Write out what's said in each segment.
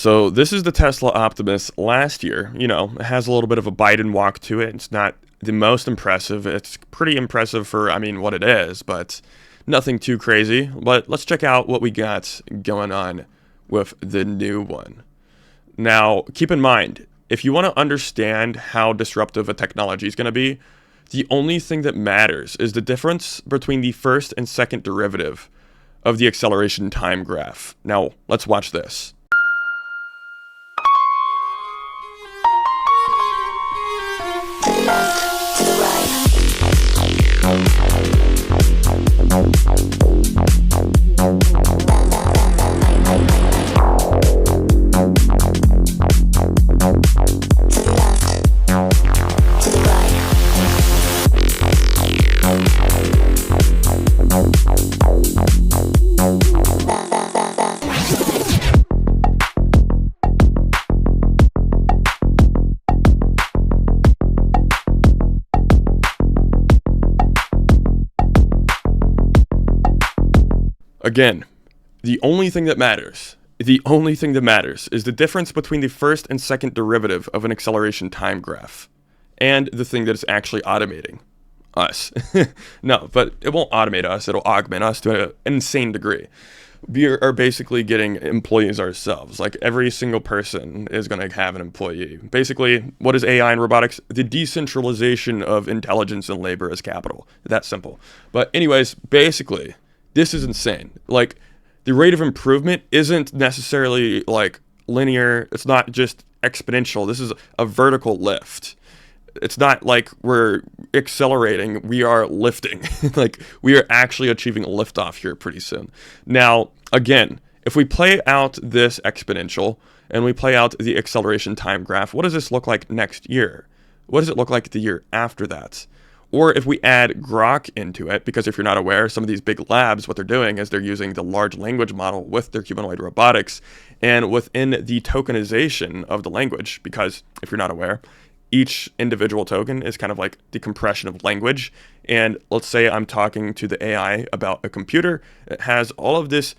So this is the Tesla Optimus last year. It has a little bit of a Biden walk to it. It's not the most impressive. It's pretty impressive for, what it is, but nothing too crazy. But let's check out what we got going on with the new one. Now, keep in mind, if you want to understand how disruptive a technology is going to be, the only thing that matters is the difference between the first and second derivative of the acceleration time graph. Now, let's watch this. Again, the only thing that matters is the difference between the first and second derivative of an acceleration time graph and the thing that is actually automating us. No, but it won't automate us. It'll augment us to an insane degree. We are basically getting employees ourselves. Like every single person is going to have an employee. Basically, what is AI and robotics? The decentralization of intelligence and labor as capital. That simple. But anyways, basically, this is insane. Like, the rate of improvement isn't necessarily like linear. It's not just exponential. This is a vertical lift. It's not like we're accelerating. We are lifting. Like, we are actually achieving a liftoff here pretty soon. Now, again, if we play out this exponential and we play out the acceleration time graph, what does this look like next year? What does it look like the year after that? Or if we add Grok into it, because if you're not aware, some of these big labs, what they're doing is they're using the large language model with their humanoid robotics and within the tokenization of the language, because if you're not aware, each individual token is kind of like the compression of language. And let's say I'm talking to the AI about a computer. It has all of this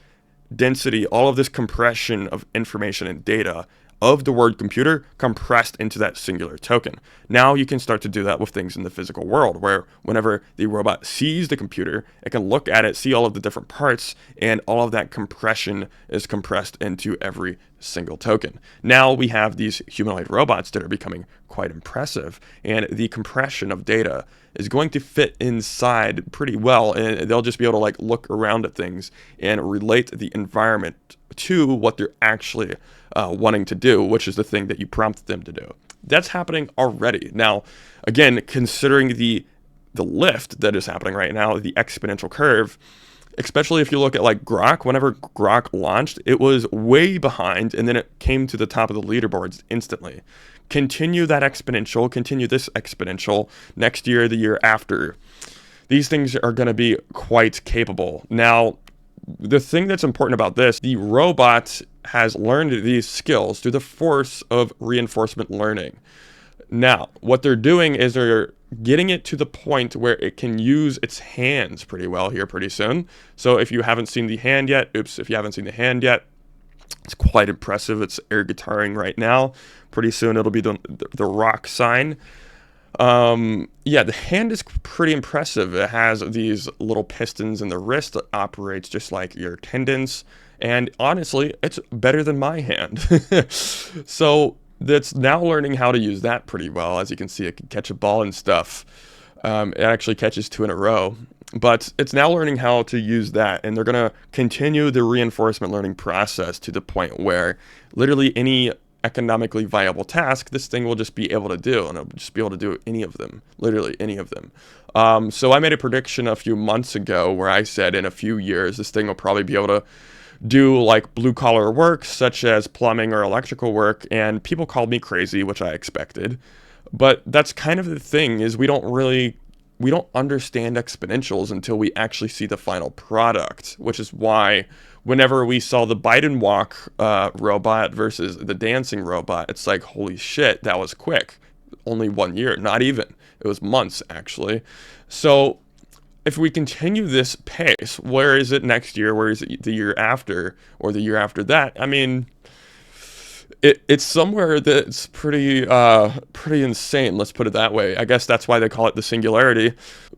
density, all of this compression of information and data of the word computer compressed into that singular token. Now you can start to do that with things in the physical world, where whenever the robot sees the computer, it can look at it, see all of the different parts, and all of that compression is compressed into every single token. Now we have these humanoid robots that are becoming quite impressive, and the compression of data is going to fit inside pretty well, and they'll just be able to like look around at things and relate the environment to what they're actually wanting to do, which is the thing that you prompted them to do. That's happening already. Now, again, considering the lift that is happening right now, the exponential curve, especially if you look at like Grok, whenever Grok launched, it was way behind and then it came to the top of the leaderboards instantly. Continue that exponential, continue this exponential next year, the year after. These things are going to be quite capable. Now, the thing that's important about this, the robot has learned these skills through the force of reinforcement learning. Now, what they're doing is they're getting it to the point where it can use its hands pretty well here pretty soon. So if you haven't seen the hand yet, it's quite impressive. It's air guitaring right now. Pretty soon it'll be the rock sign. The hand is pretty impressive. It has these little pistons in the wrist that operates just like your tendons. And honestly, it's better than my hand. So it's now learning how to use that pretty well. As you can see, it can catch a ball and stuff. It actually catches 2 in a row. But it's now learning how to use that. And they're going to continue the reinforcement learning process to the point where literally any economically viable task, this thing will just be able to do, and it'll just be able to do any of them, literally any of them. So I made a prediction a few months ago where I said in a few years, this thing will probably be able to do like blue collar work, such as plumbing or electrical work, and people called me crazy, which I expected. But that's kind of the thing, is we don't understand exponentials until we actually see the final product, which is why whenever we saw the Biden walk robot versus the dancing robot, it's like, holy shit, that was quick. Only 1 year, not even. It was months, actually. So if we continue this pace, where is it next year? Where is it the year after, or the year after that? I mean, It's somewhere that's pretty insane, let's put it that way. I guess that's why they call it the singularity.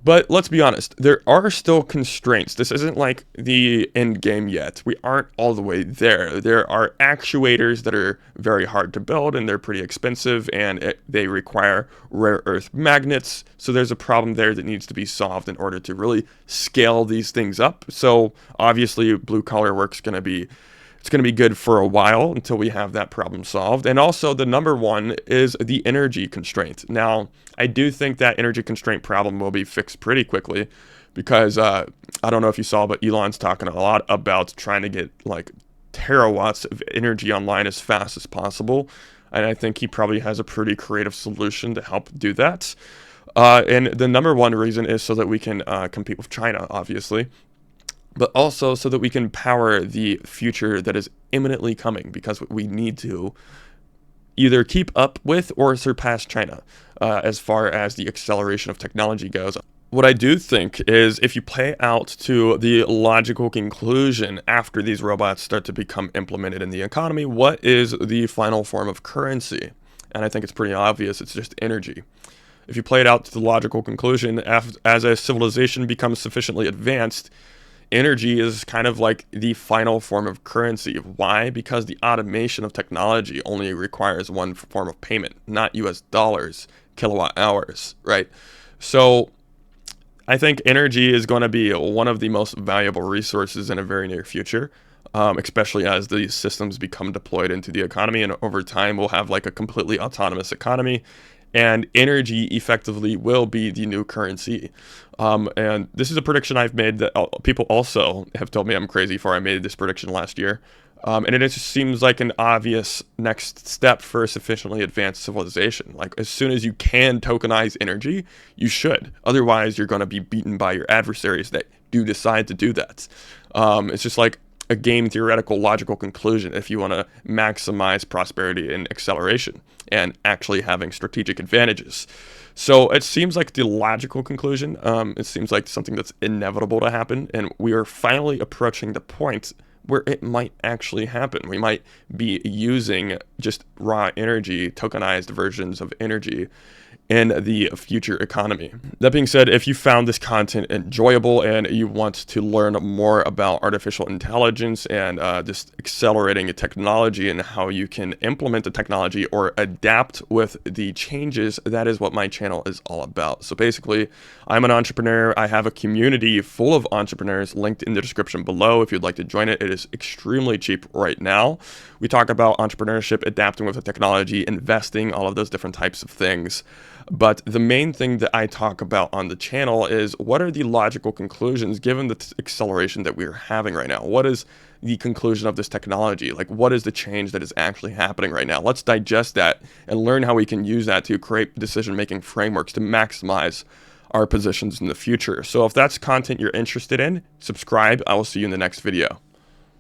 But let's be honest, there are still constraints. This isn't like the end game yet. We aren't all the way there. There are actuators that are very hard to build, and they're pretty expensive, and they require rare earth magnets. So there's a problem there that needs to be solved in order to really scale these things up. So obviously blue collar work's going to be it's going to be good for a while until we have that problem solved. And also, the number one is the energy constraint. Now, I do think that energy constraint problem will be fixed pretty quickly because I don't know if you saw, but Elon's talking a lot about trying to get like terawatts of energy online as fast as possible. And I think he probably has a pretty creative solution to help do that. And the number one reason is so that we can compete with China, obviously, but also so that we can power the future that is imminently coming, because we need to either keep up with or surpass China as far as the acceleration of technology goes. What I do think is if you play out to the logical conclusion after these robots start to become implemented in the economy, what is the final form of currency? And I think it's pretty obvious, it's just energy. If you play it out to the logical conclusion, as a civilization becomes sufficiently advanced, energy is kind of like the final form of currency. Why? Because the automation of technology only requires one form of payment, not US dollars, kilowatt hours, right? So I think energy is going to be one of the most valuable resources in a very near future, especially as these systems become deployed into the economy, and over time we'll have like a completely autonomous economy. And energy effectively will be the new currency. And this is a prediction I've made that people also have told me I'm crazy for. I made this prediction last year. And it just seems like an obvious next step for a sufficiently advanced civilization. Like, as soon as you can tokenize energy, you should. Otherwise, you're going to be beaten by your adversaries that do decide to do that. It's just like a game theoretical logical conclusion if you want to maximize prosperity and acceleration and actually having strategic advantages. So it seems like the logical conclusion. It seems like something that's inevitable to happen, and we are finally approaching the point where it might actually happen. We might be using just raw energy, tokenized versions of energy in the future economy. That being said, if you found this content enjoyable and you want to learn more about artificial intelligence and just accelerating technology and how you can implement the technology or adapt with the changes, that is what my channel is all about. So basically, I'm an entrepreneur. I have a community full of entrepreneurs linked in the description below if you'd like to join it. It is extremely cheap right now. We talk about entrepreneurship, adapting with the technology, investing, all of those different types of things. But the main thing that I talk about on the channel is what are the logical conclusions given the acceleration that we're having right now? What is the conclusion of this technology? Like, what is the change that is actually happening right now? Let's digest that and learn how we can use that to create decision-making frameworks to maximize our positions in the future. So if that's content you're interested in, subscribe. I will see you in the next video.